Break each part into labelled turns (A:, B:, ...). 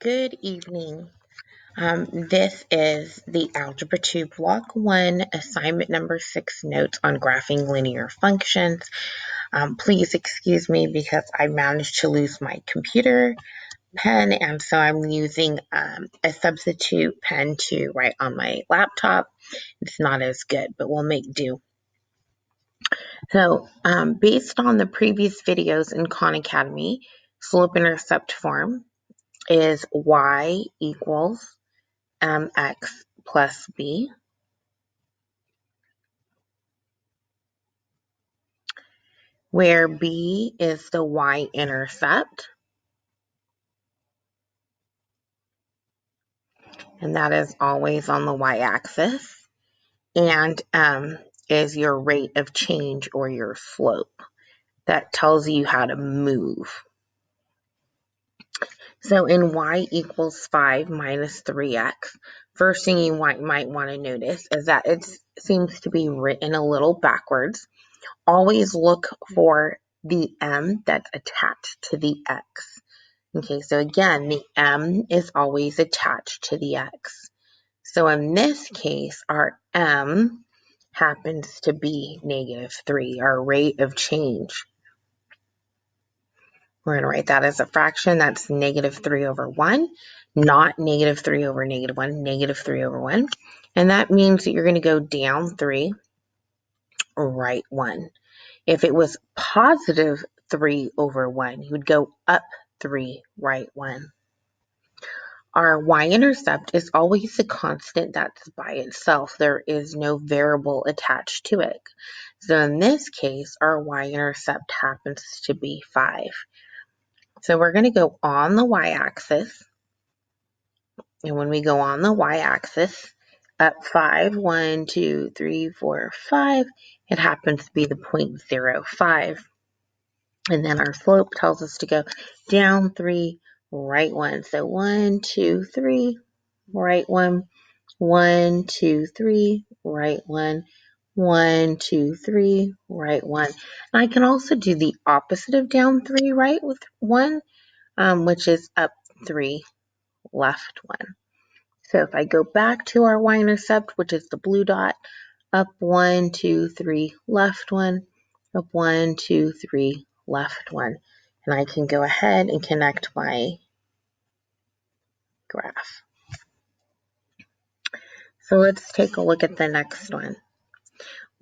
A: Good evening. This is the Algebra 2 Block 1 assignment number 6 notes on graphing linear functions. Please excuse me because I managed to lose my computer pen, and so I'm using a substitute pen to write on my laptop. It's not as good, but we'll make do. So based on the previous videos in Khan Academy, slope-intercept form is y equals mx plus b, where b is the y-intercept, and that is always on the y-axis, and is your rate of change or your slope. That tells you how to move. So in y equals 5 minus 3x, first thing you might want to notice is that it seems to be written a little backwards. Always look for the m that's attached to the x. Okay, so again, the m is always attached to the x. So in this case, our m happens to be -3, our rate of change. We're going to write that as a fraction. That's -3 over 1, not -3 over -1, -3 over 1. And that means that you're going to go down 3, right 1. If it was positive 3 over 1, you would go up 3, right 1. Our y-intercept is always a constant that's by itself. There is no variable attached to it. So in this case, our y-intercept happens to be 5. So we're going to go on the y-axis. And when we go on the y-axis, up 5, 1, 2, 3, 4, 5, it happens to be the 0.05. And then our slope tells us to go down 3, right 1. So 1, 2, 3, right 1, 1, 2, 3, right 1, 1, 2, 3, right 1. And I can also do the opposite of down 3, right with 1, which is up 3, left 1. So if I go back to our y-intercept, which is the blue dot, up 1, 2, 3, left 1, up 1, 2, 3, left 1. And I can go ahead and connect my graph. So let's take a look at the next one.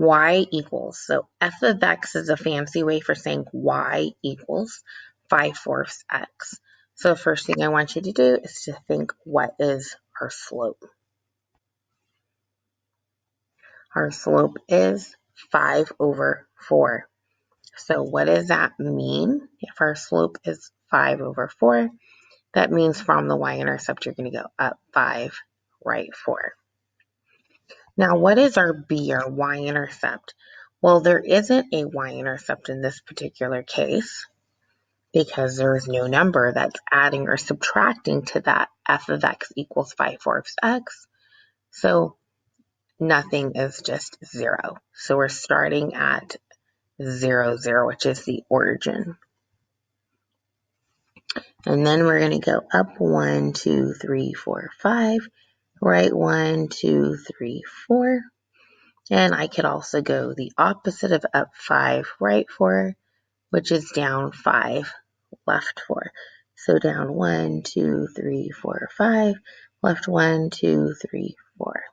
A: Y equals, so f of x is a fancy way for saying y equals 5/4 x. So the first thing I want you to do is to think, what is our slope? Our slope is 5/4. So what does that mean? If our slope is 5/4, that means from the y-intercept, you're going to go up 5, right 4. Now, what is our b, our y-intercept? Well, there isn't a y-intercept in this particular case because there is no number that's adding or subtracting to that f of x equals 5/4 x. So nothing is just 0. So we're starting at 0, 0, which is the origin. And then we're going to go up 1, 2, 3, 4, 5, right 1, 2, 3, 4. And I could also go the opposite of up 5, right 4, which is down 5, left 4. So down 1, 2, 3, 4, 5, left 1, 2, 3, 4.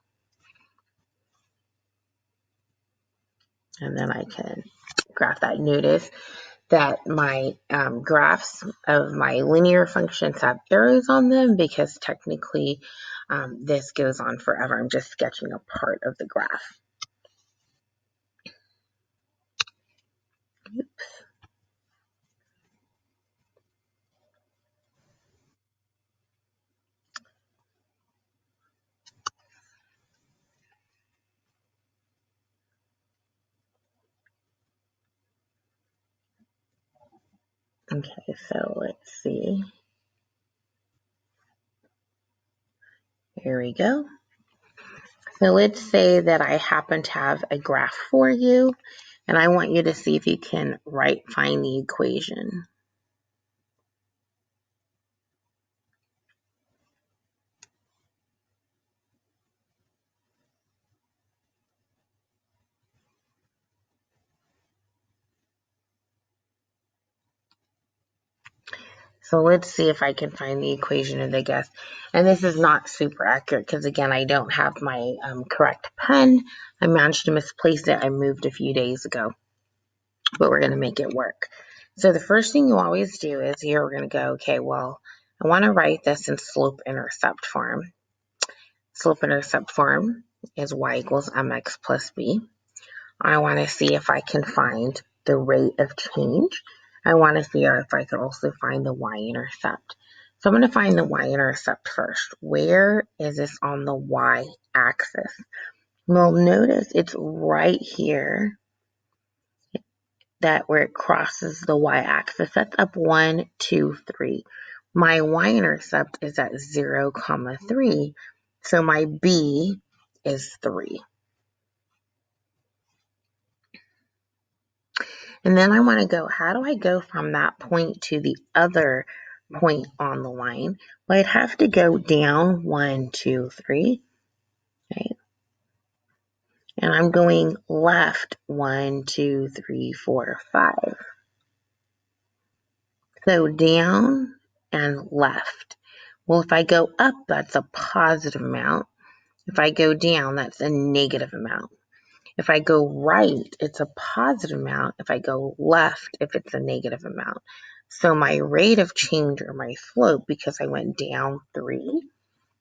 A: And then I can graph that. Notice that my graphs of my linear functions have arrows on them because technically this goes on forever. I'm just sketching a part of the graph. Oops. Okay, so let's see. Here we go. So let's say that I happen to have a graph for you, and I want you to see if you can find the equation. So let's see if I can find the equation of the guess. And this is not super accurate because, again, I don't have my correct pen. I managed to misplace it. I moved a few days ago, but we're going to make it work. So the first thing you always do is here we're going to go, okay, well, I want to write this in slope-intercept form. Slope-intercept form is y equals mx plus b. I want to see if I can find the rate of change. I want to see if I can also find the y-intercept. So I'm going to find the y-intercept first. Where is this on the y-axis? Well, notice it's right here, that where it crosses the y-axis. That's up 1, 2, 3. My y-intercept is at 0, 3. So my b is 3. And then I want to go, how do I go from that point to the other point on the line? Well, I'd have to go down 1, 2, 3. Right? And I'm going left 1, 2, 3, 4, 5. So down and left. Well, if I go up, that's a positive amount. If I go down, that's a negative amount. If I go right, it's a positive amount. If I go left, if it's a negative amount. So my rate of change, or my slope, because I went down 3,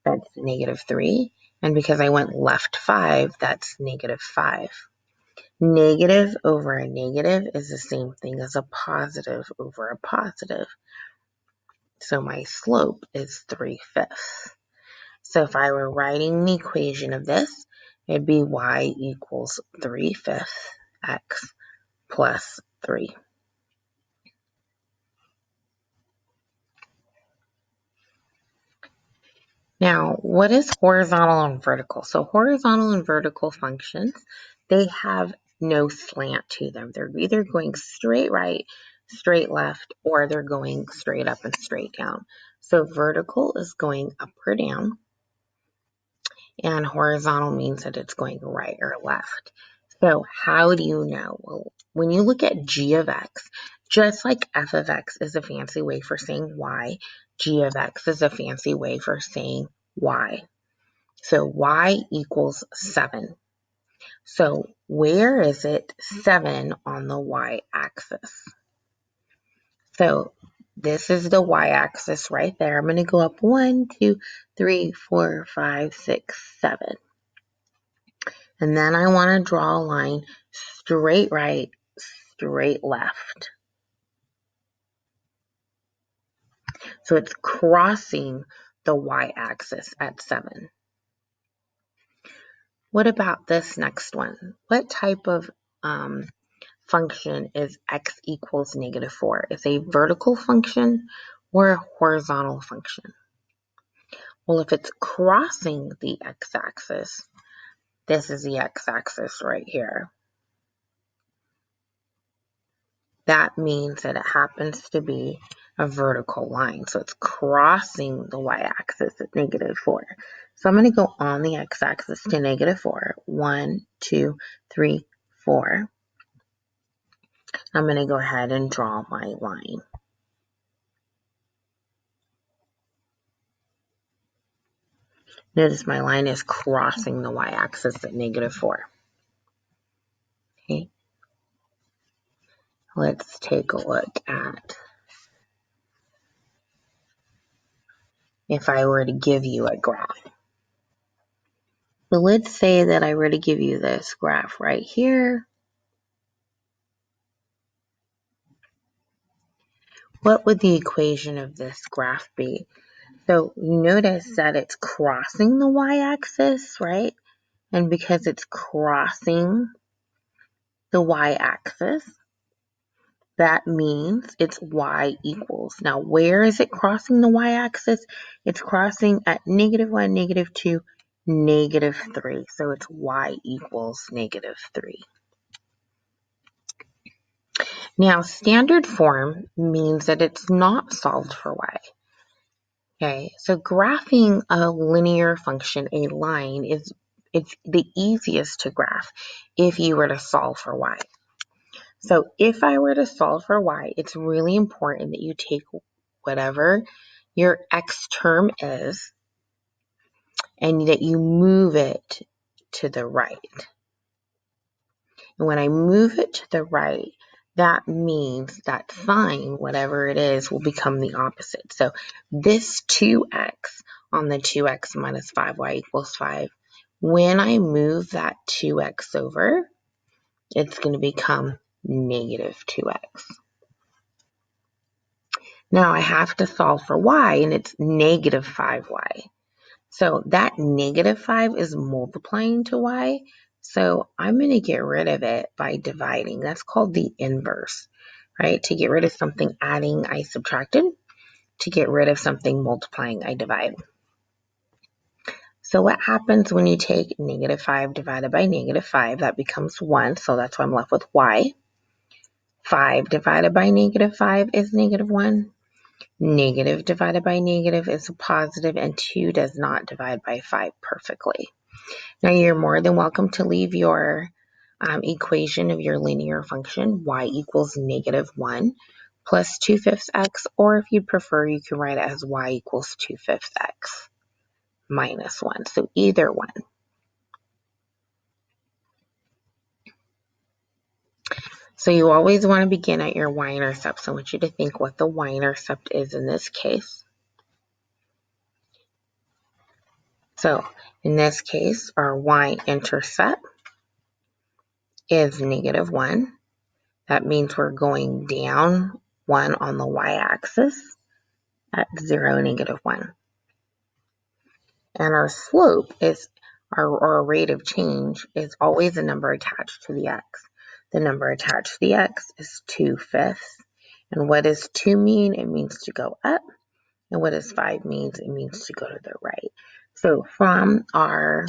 A: that's negative 3. And because I went left 5, that's negative 5. Negative over a negative is the same thing as a positive over a positive. So my slope is 3/5. So if I were writing the equation of this, it'd be y equals 3/5 x plus 3. Now, what is horizontal and vertical? So horizontal and vertical functions, they have no slant to them. They're either going straight right, straight left, or they're going straight up and straight down. So vertical is going up or down, and horizontal means that it's going right or left. So how do you know? Well, when you look at g of x, just like f of x is a fancy way for saying y, g of x is a fancy way for saying y. So y equals 7. So where is it 7 on the y-axis? So this is the y-axis right there. I'm going to go up 1, 2, 3, 4, 5, 6, 7. And then I want to draw a line straight right, straight left. So it's crossing the y-axis at 7. What about this next one? What type of function is x equals negative 4? Is a vertical function or a horizontal function? Well, if it's crossing the x-axis, this is the x-axis right here. That means that it happens to be a vertical line. So it's crossing the y-axis at negative 4. So I'm going to go on the x-axis to negative 4. 1, 2, 3, 4. I'm going to go ahead and draw my line. Notice my line is crossing the y-axis at negative 4. Okay. Let's take a look at if I were to give you a graph. So let's say that I were to give you this graph right here. What would the equation of this graph be? So notice that it's crossing the y-axis, right? And because it's crossing the y-axis, that means it's y equals. Now, where is it crossing the y-axis? It's crossing at negative 1, negative 2, negative 3. So it's y equals negative 3. Now, standard form means that it's not solved for y. Okay, so graphing a linear function, a line, it's the easiest to graph if you were to solve for y. So if I were to solve for y, it's really important that you take whatever your x term is and that you move it to the right. And when I move it to the right, that means that sign, whatever it is, will become the opposite. So this 2x on the 2x minus 5y equals 5, when I move that 2x over, it's going to become negative 2x. Now I have to solve for y, and it's negative 5y. So that negative 5 is multiplying to y. So I'm going to get rid of it by dividing. That's called the inverse, right? To get rid of something adding, I subtracted. To get rid of something multiplying, I divide. So what happens when you take negative 5 divided by negative 5? That becomes 1, so that's why I'm left with y. 5 divided by negative 5 is negative 1. Negative divided by negative is a positive, and 2 does not divide by 5 perfectly. Now you're more than welcome to leave your equation of your linear function, y equals negative 1 plus 2/5 x, or if you'd prefer, you can write it as y equals 2/5 x minus 1. So either one. So you always want to begin at your y-intercept. So I want you to think what the y-intercept is in this case. So in this case, our y-intercept is negative 1. That means we're going down 1 on the y-axis at 0, negative 1. And our slope is, our rate of change is always a number attached to the x. The number attached to the x is 2/5. And what does 2 mean? It means to go up. And what does 5 means? It means to go to the right. So from our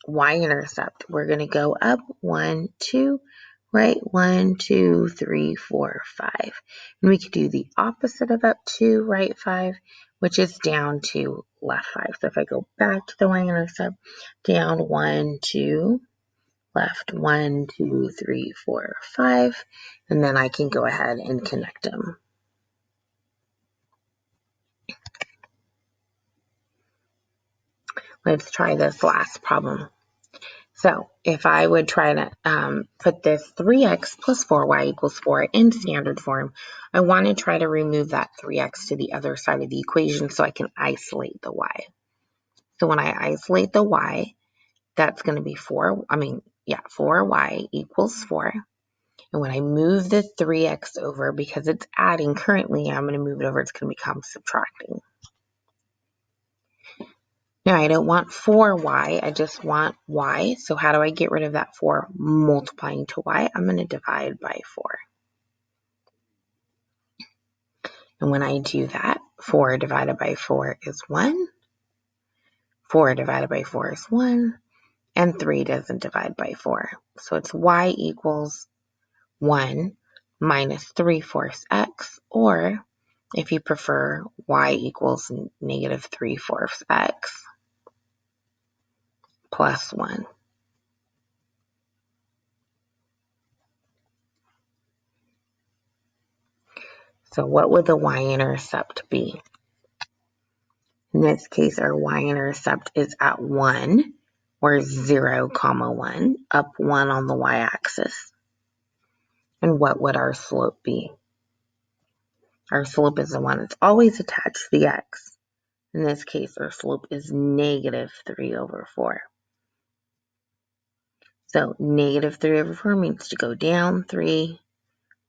A: y-intercept, we're going to go up 1, 2, right? 1, 2, 3, 4, 5. And we could do the opposite of up 2, right 5, which is down 2, left 5. So if I go back to the y-intercept, down 1, 2, left 1, 2, 3, 4, 5, and then I can go ahead and connect them. Let's try this last problem. So if I would try to put this 3x plus 4y equals 4 in standard form, I want to try to remove that 3x to the other side of the equation so I can isolate the y. So when I isolate the y, that's going to be 4y equals 4. And when I move the 3x over, because it's adding currently, I'm going to move it over, it's going to become subtracting. Now, I don't want 4y, I just want y. So how do I get rid of that 4 multiplying to y? I'm going to divide by 4. And when I do that, 4 divided by 4 is 1. 4 divided by 4 is 1. And 3 doesn't divide by 4. So it's y equals 1 minus 3/4 x, or if you prefer, y equals negative 3/4 x plus 1. So what would the y-intercept be? In this case, our y-intercept is at 1, or 0, 1, up 1 on the y-axis. And what would our slope be? Our slope is the one that's always attached to the x. In this case, our slope is negative 3/4. So negative 3/4 means to go down 3,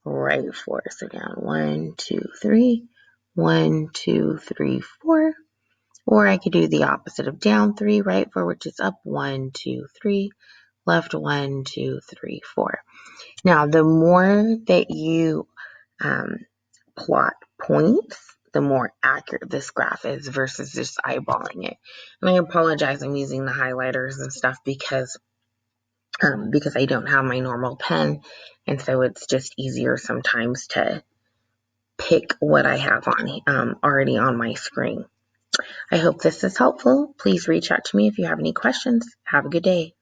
A: right 4. So down 1, 2, 3, 1, 2, 3, 4. Or I could do the opposite of down 3, right 4, which is up 1, 2, 3, left 1, 2, 3, 4. Now, the more that you plot points, the more accurate this graph is versus just eyeballing it. And I apologize, I'm using the highlighters and stuff because I don't have my normal pen, and so it's just easier sometimes to pick what I have on already on my screen. I hope this is helpful. Please reach out to me if you have any questions. Have a good day.